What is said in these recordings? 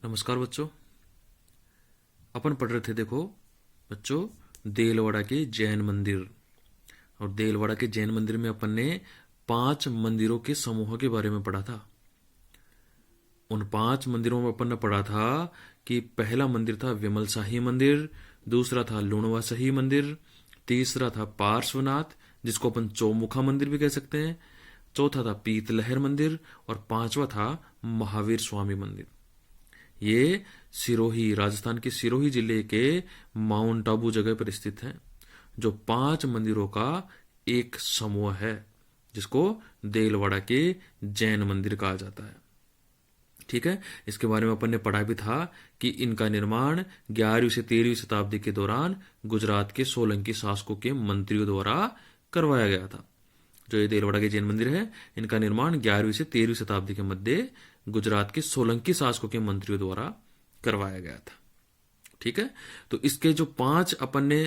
नमस्कार बच्चों। अपन पढ़ रहे थे, देखो बच्चों, देलवाड़ा के जैन मंदिर। और देलवाड़ा के जैन मंदिर में अपन ने 5 मंदिरों के समूह के बारे में पढ़ा था। उन 5 मंदिरों में अपन ने पढ़ा था कि पहला मंदिर था विमल शाही मंदिर, दूसरा था लूणवा शाही मंदिर, तीसरा था पार्श्वनाथ जिसको अपन चौमुखा मंदिर भी कह सकते हैं, चौथा था पीतलहर मंदिर और पांचवा था महावीर स्वामी मंदिर। ये सिरोही, राजस्थान के सिरोही जिले के माउंट आबू जगह पर स्थित है, जो 5 मंदिरों का एक समूह है जिसको देलवाड़ा के जैन मंदिर कहा जाता है। ठीक है, इसके बारे में अपन ने पढ़ा भी था कि इनका निर्माण 11वीं से 13वीं शताब्दी के दौरान गुजरात के सोलंकी शासकों के मंत्रियों द्वारा करवाया गया था। जो ये देलवाड़ा के जैन मंदिर है, इनका निर्माण 11वीं से 13वीं शताब्दी के मध्य गुजरात के सोलंकी शासकों के मंत्रियों द्वारा करवाया गया था। ठीक है, तो इसके जो 5 अपन ने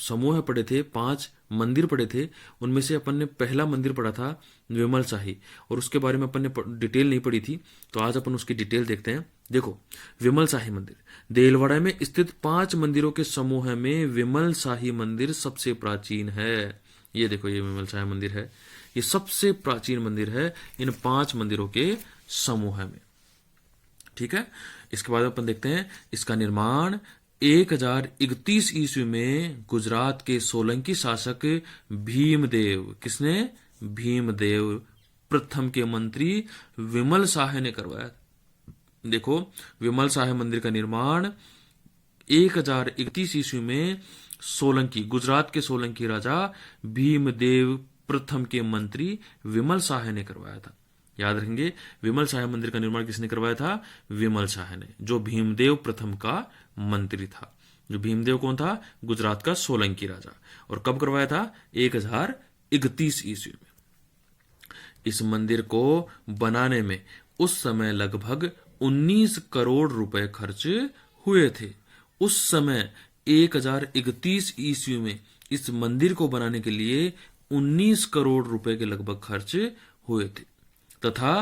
समूह पढ़े थे, 5 मंदिर पढ़े थे, उनमें से अपन ने पहला मंदिर पढ़ा था विमल शाही, और उसके बारे में अपन ने डिटेल नहीं पढ़ी थी, तो आज अपन उसकी डिटेल देखते हैं। देखो, विमल शाही मंदिर देलवाड़ा में स्थित 5 मंदिरों के समूह में विमल शाही मंदिर सबसे प्राचीन है। ये देखो, ये विमल शाही मंदिर है, ये सबसे प्राचीन मंदिर है इन 5 मंदिरों के समूह में। ठीक है, इसके बाद अपन देखते हैं इसका निर्माण 1031 ईस्वी में गुजरात के सोलंकी शासक भीमदेव, किसने? भीमदेव प्रथम के मंत्री विमल शाह ने करवाया। देखो, विमल शाह मंदिर का निर्माण 1031 ईस्वी में सोलंकी, गुजरात के सोलंकी राजा भीमदेव प्रथम के मंत्री विमल शाह ने करवाया था। याद रखेंगे, विमल शाह मंदिर का निर्माण किसने करवाया था? विमल शाह ने, जो भीमदेव प्रथम का मंत्री था। जो भीमदेव कौन था? गुजरात का सोलंकी राजा। और कब करवाया था? 1031 ईस्वी में। इस मंदिर को बनाने में उस समय लगभग 19 करोड़ रुपए खर्च हुए थे। उस समय 1031 ईस्वी में इस मंदिर को बनाने के लिए 19 करोड़ रुपए के लगभग खर्च हुए थे, तथा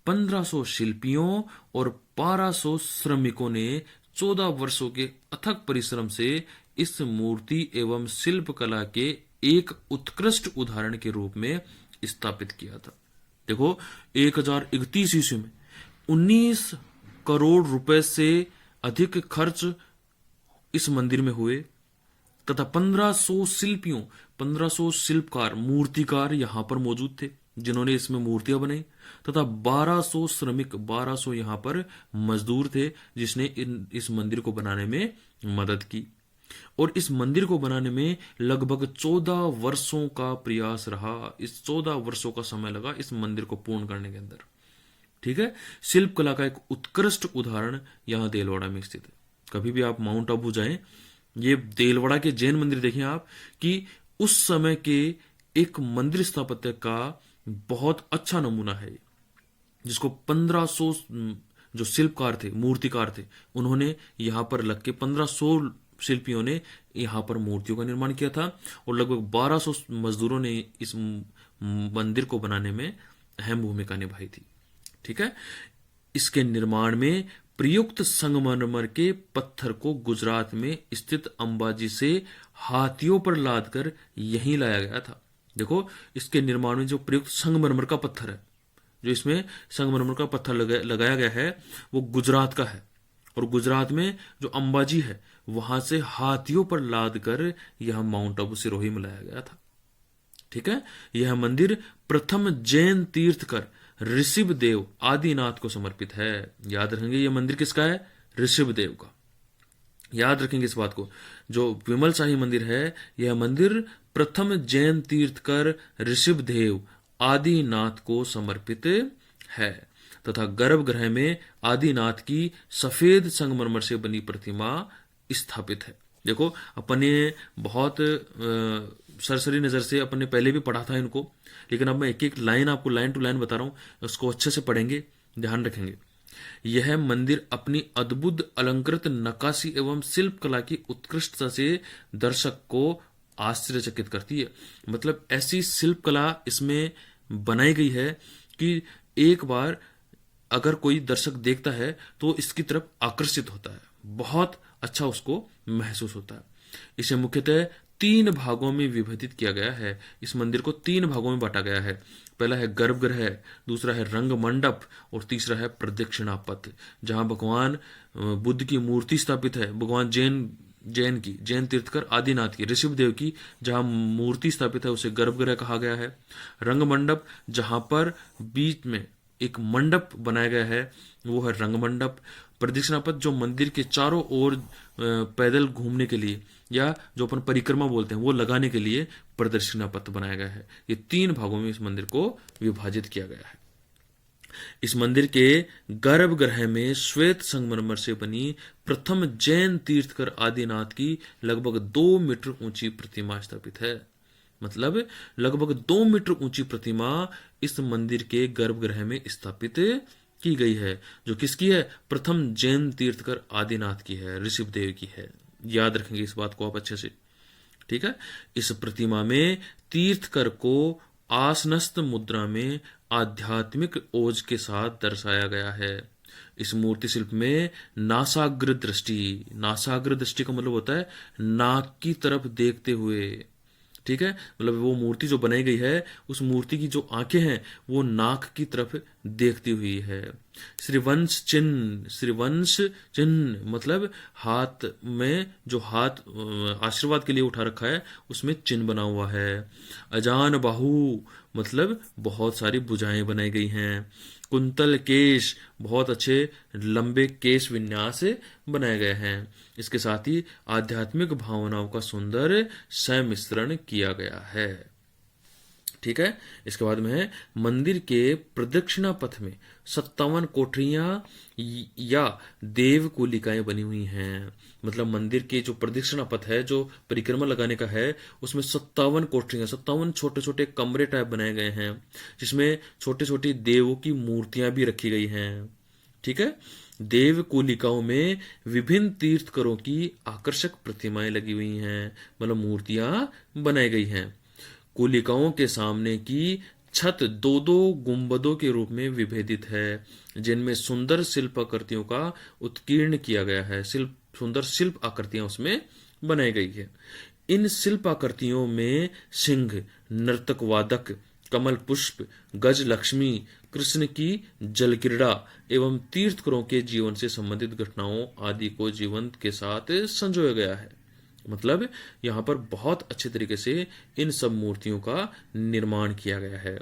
1500 शिल्पियों और 1200 श्रमिकों ने 14 वर्षों के अथक परिश्रम से इस मूर्ति एवं शिल्प कला के एक उत्कृष्ट उदाहरण के रूप में स्थापित किया था। देखो, 1031 ईस्वी में 19 करोड़ रुपए से अधिक खर्च इस मंदिर में हुए, तथा 1500 शिल्पियों, 1500 शिल्पकार, मूर्तिकार यहां पर मौजूद थे जिन्होंने इसमें मूर्तियां बनाई, तथा 1200 श्रमिक, 1200 यहां पर मजदूर थे जिसने इस मंदिर को बनाने में मदद की। और इस मंदिर को बनाने में लगभग 14 वर्षों का प्रयास रहा। इस 14 वर्षों का समय लगा इस मंदिर को पूर्ण करने के अंदर। ठीक है, शिल्प कला का एक उत्कृष्ट उदाहरण यहां देलवाड़ा में स्थित है। कभी भी आप माउंट आबू जाएं, ये देलवाड़ा के जैन मंदिर देखें आप, कि उस समय के एक मंदिर स्थापत्य का बहुत अच्छा नमूना है, जिसको 1500 जो शिल्पकार थे, मूर्तिकार थे, उन्होंने यहां पर लग के 1500 शिल्पियों ने यहां पर मूर्तियों का निर्माण किया था, और लगभग 1200 मजदूरों ने इस मंदिर को बनाने में अहम भूमिका निभाई थी। ठीक है, इसके निर्माण में प्रयुक्त संगमरमर के पत्थर को गुजरात में स्थित अंबाजी से हाथियों पर लादकर यहीं लाया गया था। देखो, इसके निर्माण में जो प्रयुक्त संगमरमर का पत्थर है, जो इसमें संगमरमर का पत्थर लगाया गया है, वो गुजरात का है, और गुजरात में जो अंबाजी है वहां से हाथियों पर लादकर यह माउंट आबू सिरोही में लाया गया था। ठीक है, यह मंदिर प्रथम जैन तीर्थकर ऋषभ देव आदिनाथ को समर्पित है। याद रखेंगे, यह मंदिर किसका है? ऋषभ देव का। याद रखेंगे इस बात को। जो विमल शाही मंदिर है, यह मंदिर प्रथम जैन तीर्थकर ऋषभ देव आदिनाथ को समर्पित है, तथा गर्भगृह में आदिनाथ की सफेद संगमरमर से बनी प्रतिमा स्थापित है। देखो, अपने बहुत सरसरी नजर से अपने पहले भी पढ़ा था इनको, लेकिन अब मैं एक एक लाइन आपको लाइन टू लाइन बता रहा हूं, उसको अच्छे से पढ़ेंगे, ध्यान रखेंगे। यह मंदिर अपनी अद्भुत अलंकृत नक्काशी एवं शिल्प कला की उत्कृष्टता से दर्शक को आश्चर्यचकित करती है। मतलब ऐसी शिल्प कला इसमें बनाई गई है कि एक बार अगर कोई दर्शक देखता है तो इसकी तरफ आकर्षित होता है, बहुत अच्छा उसको महसूस होता है। इसे मुख्यतः 3 भागों में विभाजित किया गया है। इस मंदिर को 3 भागों में बांटा गया है। पहला है गर्भगृह, दूसरा है रंग मंडप और तीसरा है प्रदक्षिणा पथ, जहां भगवान बुद्ध की मूर्ति स्थापित है। भगवान जैन तीर्थकर आदिनाथ की, ऋषभदेव की जहां मूर्ति स्थापित है उसे गर्भगृह कहा गया है। रंग मंडप, जहां पर बीच में एक मंडप बनाया गया है, वो है रंग मंडप। प्रदक्षिणा पथ, जो मंदिर के चारों ओर पैदल घूमने के लिए या जो अपन परिक्रमा बोलते हैं वो लगाने के लिए प्रदक्षिणा पथ बनाया गया है। ये 3 भागों में इस मंदिर को विभाजित किया गया है। इस मंदिर के गर्भगृह में श्वेत संगमरमर से बनी प्रथम जैन तीर्थकर आदिनाथ की लगभग 2 मीटर ऊंची प्रतिमा स्थापित है। मतलब लगभग 2 मीटर ऊंची प्रतिमा इस मंदिर के गर्भगृह में स्थापित की गई है, जो किसकी है? प्रथम जैन तीर्थकर आदिनाथ की है, ऋषभदेव की है। याद रखेंगे इस बात को आप अच्छे से, ठीक है। इस प्रतिमा में तीर्थकर को आसनस्थ मुद्रा में आध्यात्मिक ओज के साथ दर्शाया गया है। इस मूर्ति शिल्प में नासाग्र दृष्टि का मतलब होता है नाक की तरफ देखते हुए, ठीक है। मतलब वो मूर्ति जो बनाई गई है, उस मूर्ति की जो आंखें हैं वो नाक की तरफ देखती हुई है। श्रीवंश चिन्ह मतलब हाथ में जो हाथ आशीर्वाद के लिए उठा रखा है उसमें चिन्ह बना हुआ है। अजान बाहु मतलब बहुत सारी भुजाएं बनाई गई हैं। कुंतल केश, बहुत अच्छे लंबे केश विन्यास बनाए गए हैं। इसके साथ ही आध्यात्मिक भावनाओं का सुंदर सम्मिश्रण किया गया है, ठीक है। इसके बाद में है मंदिर के प्रदक्षिणा पथ में 57 कोठरियां या देवकुलिकाएं बनी हुई हैं। मतलब मंदिर के जो प्रदक्षिणा पथ है, जो परिक्रमा लगाने का है, उसमें 57 कोठरियां, 57 छोटे छोटे कमरे टाइप बनाए गए हैं, जिसमें छोटे छोटे देवों की मूर्तियां भी रखी गई हैं, ठीक है। देवकुलिकाओं में विभिन्न तीर्थकरों की आकर्षक प्रतिमाएं लगी हुई हैं, मतलब मूर्तियां बनाई गई हैं। कुलिकाओं के सामने की छत 2-2 गुंबदों के रूप में विभेदित है, जिनमें सुंदर शिल्प आकृतियों का उत्कीर्ण किया गया है। सुंदर शिल्प आकृतियां उसमें बनाई गई है। इन शिल्प आकृतियों में सिंह, नर्तक वादक, कमल पुष्प, गज लक्ष्मी, कृष्ण की जल क्रीड़ा एवं तीर्थकरों के जीवन से संबंधित घटनाओं आदि को जीवंत के साथ संजोया गया है। मतलब यहाँ पर बहुत अच्छे तरीके से इन सब मूर्तियों का निर्माण किया गया है।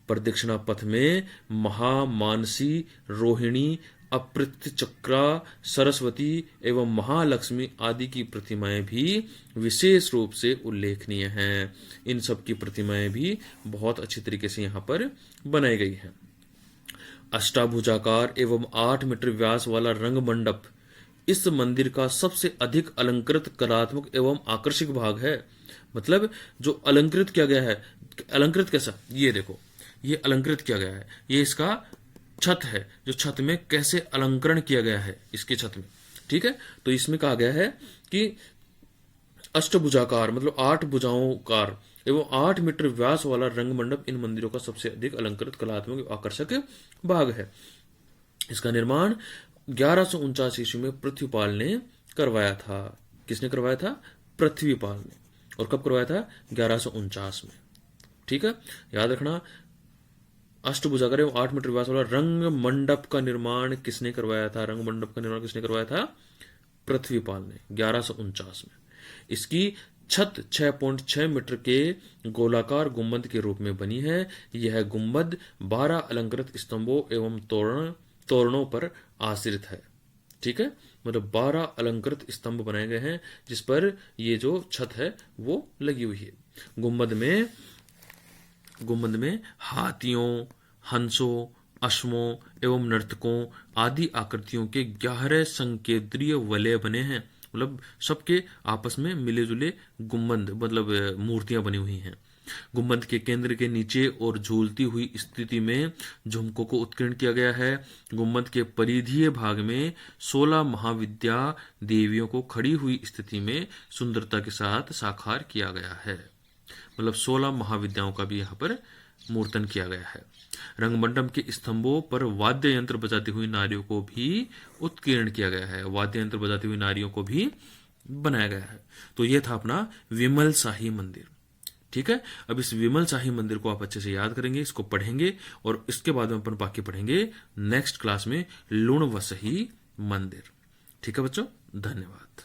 प्रदक्षिणा पथ में महामानसी, रोहिणी, अप्रत्य चक्रा, सरस्वती एवं महालक्ष्मी आदि की प्रतिमाएं भी विशेष रूप से उल्लेखनीय हैं। इन सब की प्रतिमाएं भी बहुत अच्छी तरीके से यहाँ पर बनाई गई हैं। अष्टाभुजाकार एवं 8 मीटर व्यास वाला रंग मंडप इस मंदिर का सबसे अधिक अलंकृत, कलात्मक एवं आकर्षक भाग है। मतलब जो अलंकृत किया गया है, अलंकृत कैसा, ये देखो, ये अलंकृत किया गया है, ये इसका छत है, जो छत में कैसे अलंकरण किया गया है इसके छत में, ठीक है। तो इसमें कहा गया है कि अष्टभुजाकार मतलब 8 भुजाओंकार एवं 8 मीटर व्यास वाला रंग मंडप इन मंदिरों का सबसे अधिक अलंकृत, कलात्मक आकर्षक भाग है। इसका निर्माण 1149 ईस्वी में पृथ्वीपाल ने करवाया था। किसने करवाया था? पृथ्वीपाल ने। और कब करवाया था? 1149 में, ठीक है। याद रखना, अष्टभुजाकार एवं 8 मीटर व्यास वाला रंग मंडप का निर्माण किसने करवाया था? रंग मंडप का निर्माण किसने करवाया था? पृथ्वीपाल ने, 1149 में। इसकी छत 6.6 मीटर के गोलाकार गुंबद के रूप में बनी है। यह गुंबद 12 अलंकृत स्तंभों एवं तोरणों पर आश्रित है, ठीक है। मतलब 12 अलंकृत स्तंभ बनाए गए हैं जिस पर ये जो छत है वो लगी हुई है। गुंबद में हाथियों, हंसों, अश्वों एवं नर्तकों आदि आकृतियों के 11 संकेंद्रीय वलय बने हैं। मतलब सबके आपस में मिले जुले गुंबद मतलब मूर्तियां बनी हुई हैं। गुंबद के केंद्र के नीचे और झूलती हुई स्थिति में झुमकों को उत्कीर्ण किया गया है। गुंबद के परिधीय भाग में 16 महाविद्या देवियों को खड़ी हुई स्थिति में सुंदरता के साथ साकार किया गया है। मतलब 16 महाविद्याओं का भी यहाँ पर मूर्तन किया गया है। रंगमंडप के स्तंभों पर वाद्य यंत्र बजाती हुई नारियों को भी उत्कीर्ण किया गया है, वाद्य यंत्र बजाती हुई नारियों को भी बनाया गया है। तो यह था अपना विमल शाही मंदिर। ठीक है, अब इस विमल शाही मंदिर को आप अच्छे से याद करेंगे, इसको पढ़ेंगे और इसके बाद में अपन बाकी पढ़ेंगे नेक्स्ट क्लास में लुण वसही मंदिर। ठीक है बच्चों, धन्यवाद।